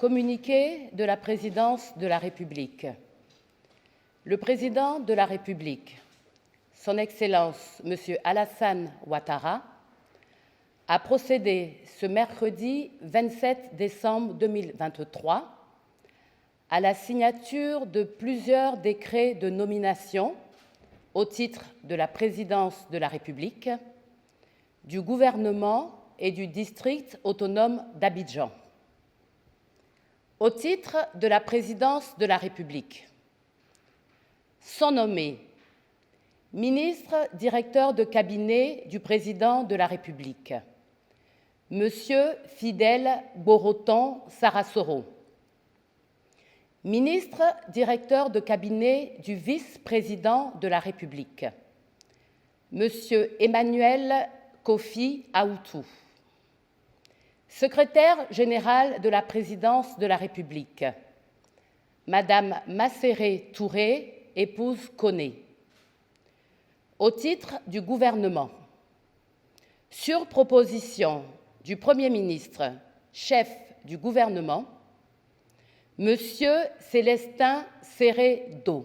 Communiqué de la Présidence de la République. Le Président de la République, Son Excellence M. Alassane Ouattara, a procédé ce mercredi 27 décembre 2023 à la signature de plusieurs décrets de nomination au titre de la Présidence de la République, du gouvernement et du district autonome d'Abidjan. Au titre de la Présidence de la République, sont nommés ministre directeur de cabinet du Président de la République, Monsieur Fidèle Boroton Sarasoro, ministre directeur de cabinet du vice-président de la République, Monsieur Emmanuel Kofi Aoutou, secrétaire général de la Présidence de la République, Madame Masséré Touré, épouse Koné. Au titre du gouvernement, sur proposition du Premier ministre, chef du gouvernement, Monsieur Célestin Serré-Do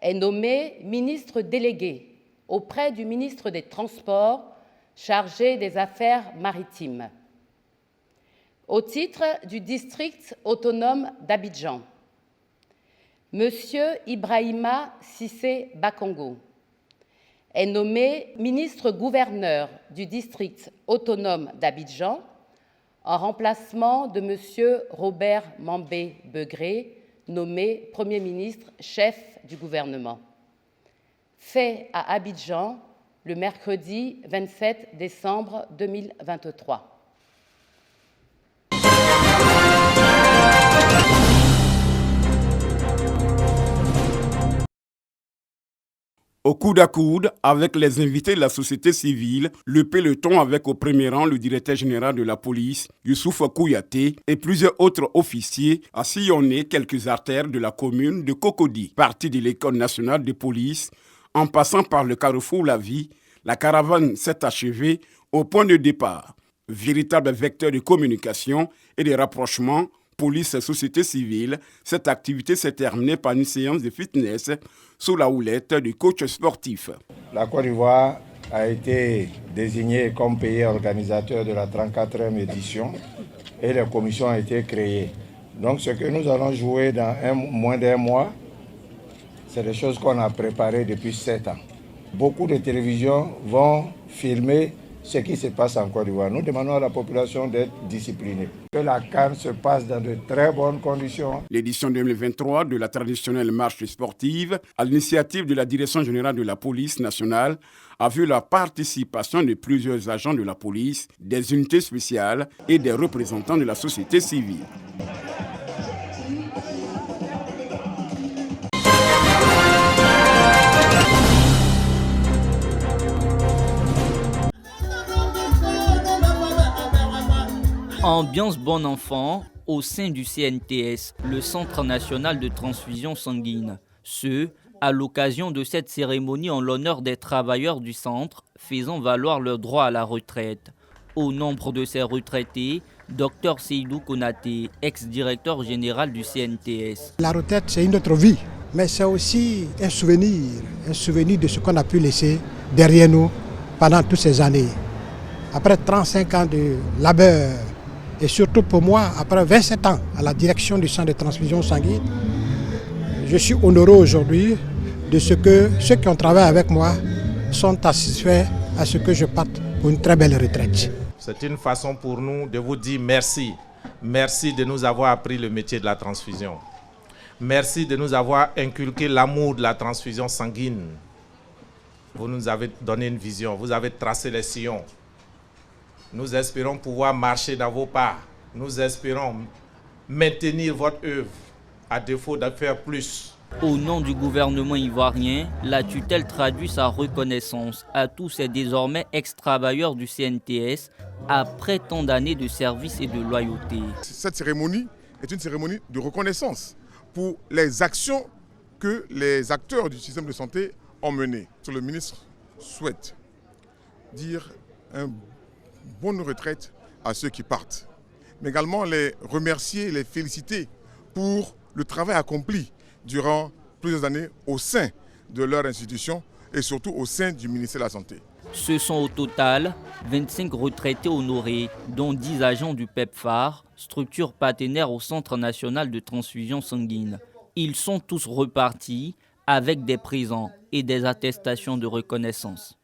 est nommé ministre délégué auprès du ministre des Transports chargé des Affaires maritimes. Au titre du district autonome d'Abidjan, Monsieur Ibrahima Cissé Bakongo est nommé ministre-gouverneur du district autonome d'Abidjan en remplacement de Monsieur Robert Mambé-Begré, nommé Premier ministre chef du gouvernement. Fait à Abidjan le mercredi 27 décembre 2023. Au coude à coude avec les invités de la société civile, le peloton avec au premier rang le directeur général de la police, Youssouf Kouyaté, et plusieurs autres officiers a sillonné quelques artères de la commune de Cocody. Partie de l'école nationale de police, en passant par le carrefour La Vie, la caravane s'est achevée au point de départ. Véritable vecteur de communication et de rapprochement, police et société civile, cette activité s'est terminée par une séance de fitness sous la houlette du coach sportif. La Côte d'Ivoire a été désignée comme pays organisateur de la 34e édition et les commissions ont été créées. Donc ce que nous allons jouer dans moins d'un mois, c'est des choses qu'on a préparées depuis 7 ans. Beaucoup de télévisions vont filmer ce qui se passe en Côte d'Ivoire. Nous demandons à la population d'être disciplinée. Que la CAN se passe dans de très bonnes conditions. L'édition 2023 de la traditionnelle marche sportive, à l'initiative de la Direction générale de la police nationale, a vu la participation de plusieurs agents de la police, des unités spéciales et des représentants de la société civile. Ambiance bon enfant au sein du CNTS, le Centre national de transfusion sanguine. Ce, à l'occasion de cette cérémonie en l'honneur des travailleurs du centre faisant valoir leur droit à la retraite. Au nombre de ces retraités, Dr Seydou Konaté, ex-directeur général du CNTS. La retraite, c'est une autre vie, mais c'est aussi un souvenir de ce qu'on a pu laisser derrière nous pendant toutes ces années. Après 35 ans de labeur, et surtout pour moi, après 27 ans à la direction du centre de transfusion sanguine, je suis honoré aujourd'hui de ce que ceux qui ont travaillé avec moi sont satisfaits à ce que je parte pour une très belle retraite. C'est une façon pour nous de vous dire merci. Merci de nous avoir appris le métier de la transfusion. Merci de nous avoir inculqué l'amour de la transfusion sanguine. Vous nous avez donné une vision, vous avez tracé les sillons. Nous espérons pouvoir marcher dans vos pas. Nous espérons maintenir votre œuvre, à défaut de faire plus. Au nom du gouvernement ivoirien, la tutelle traduit sa reconnaissance à tous ces désormais ex-travailleurs du CNTS après tant d'années de service et de loyauté. Cette cérémonie est une cérémonie de reconnaissance pour les actions que les acteurs du système de santé ont menées. Le ministre souhaite dire une bonne retraite à ceux qui partent mais également les remercier et les féliciter pour le travail accompli durant plusieurs années au sein de leur institution et surtout au sein du ministère de la Santé. Ce sont au total 25 retraités honorés, dont 10 agents du PEPFAR, structure partenaire au Centre national de transfusion sanguine. Ils sont tous repartis avec des présents et des attestations de reconnaissance.